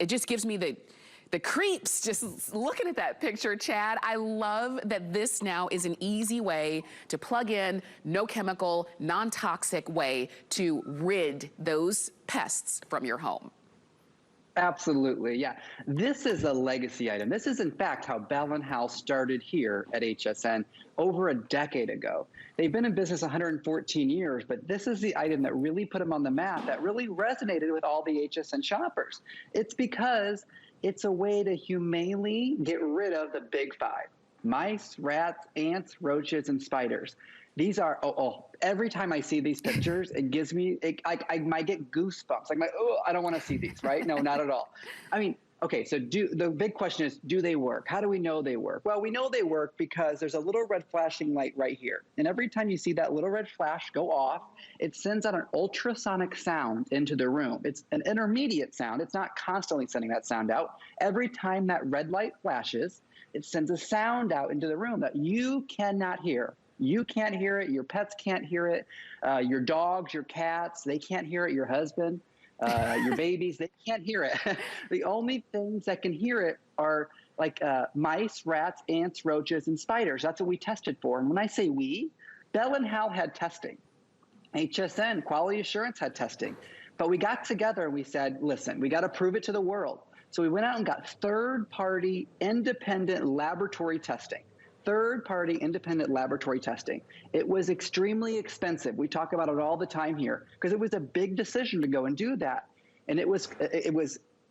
It just gives me the creeps just looking at that picture, Chad. I love that this now is an easy way to plug in, no chemical, non-toxic way to rid those pests from your home. Absolutely, yeah. This is a legacy item. This is, in fact, how Bell & Howell started here at HSN over a decade ago. They've been in business 114 years, but this is the item that really put them on the map, that really resonated with all the HSN shoppers. It's because it's a way to humanely get rid of the big five: mice, rats, ants, roaches, and spiders. These are, every time I see these pictures, it gives me, I might get goosebumps. Like, I don't want to see these, right? No, not at all. I mean, okay, so the big question is, do they work? How do we know they work? Well, we know they work because there's a little red flashing light right here. And every time you see that little red flash go off, it sends out an ultrasonic sound into the room. It's an intermediate sound. It's not constantly sending that sound out. Every time that red light flashes, it sends a sound out into the room that you cannot hear. You can't hear it. Your pets can't hear it. Your dogs, your cats, they can't hear it. Your husband, your babies, they can't hear it. The only things that can hear it are like mice, rats, ants, roaches, and spiders. That's what we tested for. And when I say we, Bell & Howell had testing. HSN, Quality Assurance, had testing. But we got together and we said, listen, we got to prove it to the world. So we went out and got third-party independent laboratory testing. Third-party independent laboratory testing. It was extremely expensive. We talk about it all the time here because it was a big decision to go and do that. And it was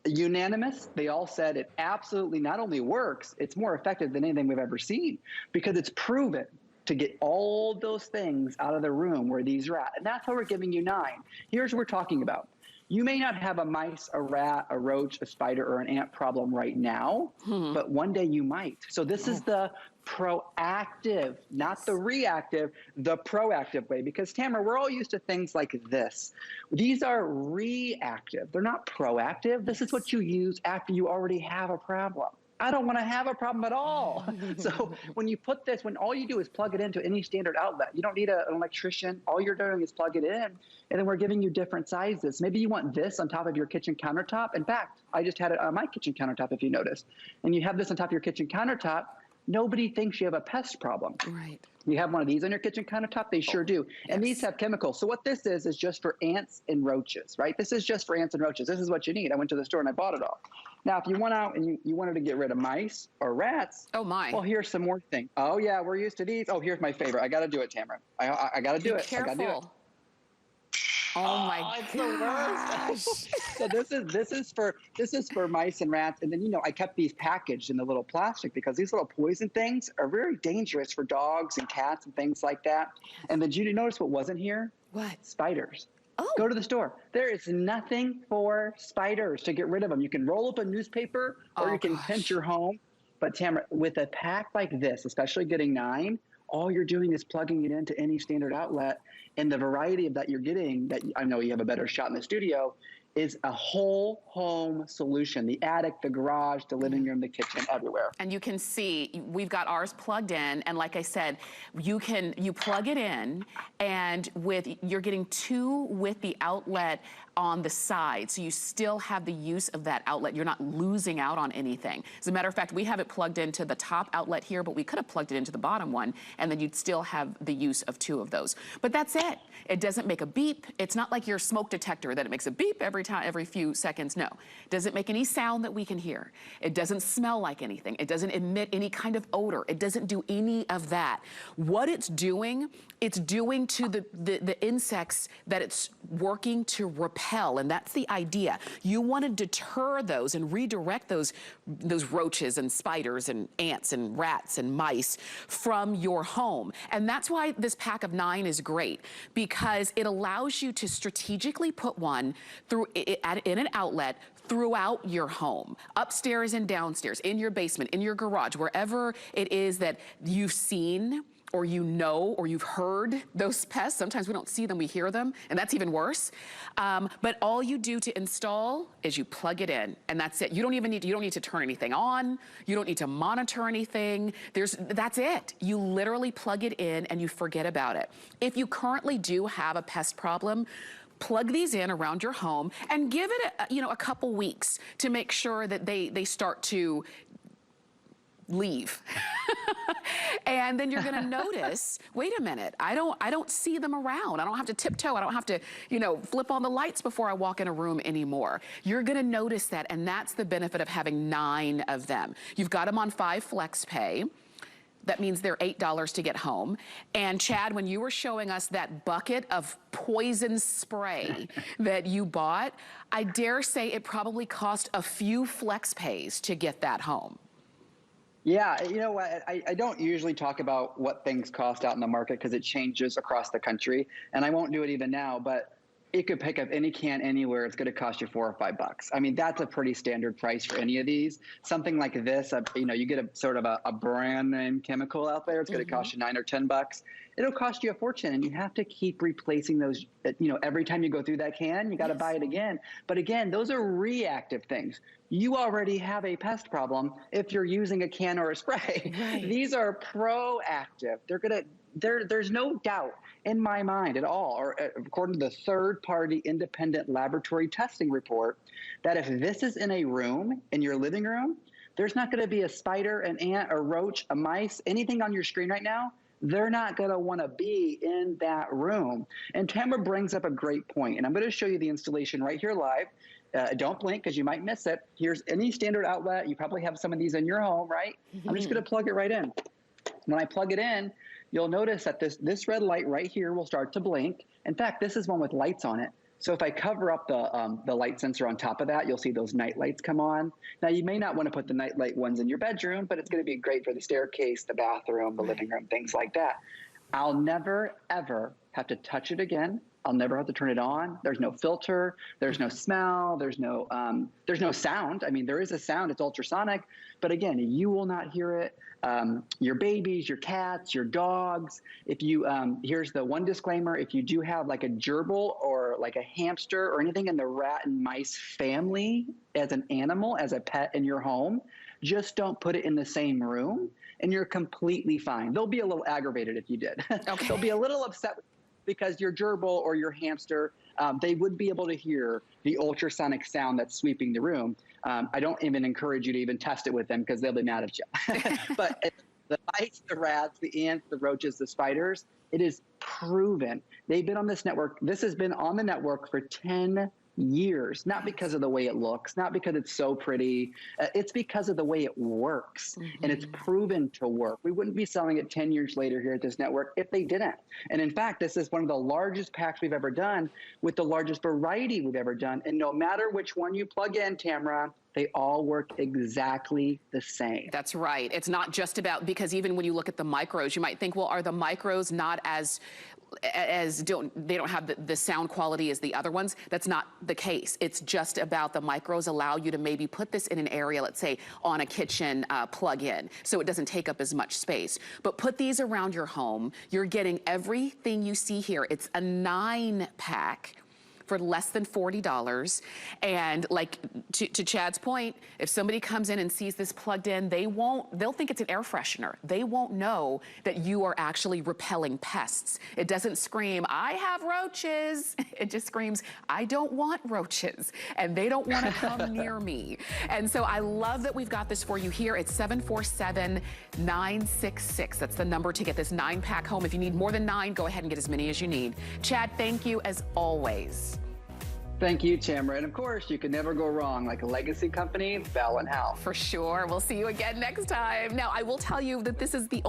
unanimous. They all said it absolutely not only works, it's more effective than anything we've ever seen because it's proven to get all those things out of the room where these are at. And that's why we're giving you 9. Here's what we're talking about. You may not have a mice, a rat, a roach, a spider, or an ant problem right now, but one day you might. So this is the proactive, not the reactive, the proactive way. Because, Tamara, we're all used to things like this. These are reactive. They're not proactive. This is what you use after you already have a problem. I don't want to have a problem at all. So when you put this, when all you do is plug it into any standard outlet, you don't need an electrician. All you're doing is plug it in, and then we're giving you different sizes. Maybe you want this on top of your kitchen countertop. In fact, I just had it on my kitchen countertop, if you noticed. And you have this on top of your kitchen countertop. Nobody thinks you have a pest problem. Right. You have one of these on your kitchen countertop? They sure do. And these have chemicals. So what this is just for ants and roaches, right? This is just for ants and roaches. This is what you need. I went to the store and I bought it all. Now, if you went out and you wanted to get rid of mice or rats, oh my, well, here's some more things. Oh yeah, we're used to these. Oh, here's my favorite. I got to do it, Tamara. I got to do it. Careful. I got to do it. Oh my it's the worst. So this is for mice and rats, and then I kept these packaged in the little plastic because these little poison things are very dangerous for dogs and cats and things like that. And then did you notice what wasn't here? What? Spiders. Oh. Go to the store. There is nothing for spiders to get rid of them. You can roll up a newspaper or you can pinch your home. But Tamara, with a pack like this, especially getting 9, all you're doing is plugging it into any standard outlet. And the variety of that you're getting, that I know you have a better shot in the studio, is a whole home solution. The attic, the garage, the living room, the kitchen, everywhere. And you can see, we've got ours plugged in, and like I said, you plug it in, and you're getting 2 with the outlet on the side, so you still have the use of that outlet. You're not losing out on anything. As a matter of fact, we have it plugged into the top outlet here, but we could have plugged it into the bottom one, and then you'd still have the use of 2 of those. But that's it. It doesn't make a beep. It's not like your smoke detector that it makes a beep every few seconds. No. It doesn't make any sound that we can hear. It doesn't smell like anything. It doesn't emit any kind of odor. It doesn't do any of that. What it's doing to the insects that it's working to repel, and that's the idea. You want to deter those and redirect those roaches and spiders and ants and rats and mice from your home. And that's why this pack of 9 is great, because it allows you to strategically put one in an outlet throughout your home, upstairs and downstairs, in your basement, in your garage, wherever it is that you've seen or or you've heard those pests. Sometimes we don't see them, we hear them, and that's even worse. But all you do to install is you plug it in, and that's it. You don't need to turn anything on. You don't need to monitor anything. That's it. You literally plug it in and you forget about it. If you currently do have a pest problem, plug these in around your home and give it a couple weeks to make sure that they start to leave. And then you're gonna notice, wait a minute, I don't see them around. I don't have to tiptoe. I don't have to, flip on the lights before I walk in a room anymore. You're gonna notice that, and that's the benefit of having 9 of them. You've got them on 5 flex pay. That means they're $8 to get home. And Chad, when you were showing us that bucket of poison spray that you bought, I dare say it probably cost a few flex pays to get that home. Yeah, you know what? I don't usually talk about what things cost out in the market because it changes across the country, and I won't do it even now, but you could pick up any can anywhere. It's going to cost you $4 or $5. I mean, that's a pretty standard price for any of these. Something like this, you get a sort of a brand name chemical out there. It's going to cost you $9 or $10. It'll cost you a fortune, and you have to keep replacing those. Every time you go through that can, you got to buy it again. But again, those are reactive things. You already have a pest problem if you're using a can or a spray. Right. These are proactive. There's no doubt in my mind at all, or according to the third-party independent laboratory testing report, that if this is in a room, in your living room, there's not going to be a spider, an ant, a roach, a mice, anything on your screen right now. They're not going to want to be in that room. And Tamara brings up a great point, and I'm going to show you the installation right here live. Don't blink because you might miss it. Here's any standard outlet. You probably have some of these in your home, right? I'm just going to plug it right in. When I plug it in, you'll notice that this red light right here will start to blink. In fact, this is one with lights on it. So if I cover up the light sensor on top of that, you'll see those night lights come on. Now, you may not want to put the night light ones in your bedroom, but it's going to be great for the staircase, the bathroom, the living room, things like that. I'll never, ever have to touch it again. I'll never have to turn it on. There's no filter. There's no smell. There's no sound. I mean, there is a sound. It's ultrasonic. But again, you will not hear it. Your babies, your cats, your dogs. If you, here's the one disclaimer. If you do have like a gerbil or like a hamster or anything in the rat and mice family as an animal, as a pet in your home, just don't put it in the same room and you're completely fine. They'll be a little aggravated if you did. Okay. They'll be a little upset because your gerbil or your hamster, they would be able to hear the ultrasonic sound that's sweeping the room. I don't even encourage you to even test it with them because they'll be mad at you. But the mice, the rats, the ants, the roaches, the spiders, it is proven. They've been on this network. This has been on the network for 10 years, not because of the way it looks, not because it's so pretty. It's because of the way it works, and it's proven to work. We wouldn't be selling it 10 years later here at this network if they didn't. And in fact, this is one of the largest packs we've ever done with the largest variety we've ever done. And no matter which one you plug in, Tamara, they all work exactly the same. That's right. It's not just about, because even when you look at the micros, you might think, well, are the micros not as they don't have the sound quality as the other ones? That's not the case. It's just about the micros allow you to maybe put this in an area, let's say on a kitchen plug-in, so it doesn't take up as much space. But put these around your home. You're getting everything you see here. It's a 9-pack for less than $40. And like to Chad's point, if somebody comes in and sees this plugged in, they'll think it's an air freshener. They won't know that you are actually repelling pests. It doesn't scream, I have roaches. It just screams, I don't want roaches, and they don't want to come near me. And so I love that we've got this for you here. It's 747-966. That's the number to get this 9-pack home. If you need more than 9, go ahead and get as many as you need. Chad, thank you as always. Thank you, Tamara. And of course, you can never go wrong like a legacy company, Bell & Howell. For sure. We'll see you again next time. Now, I will tell you that this is the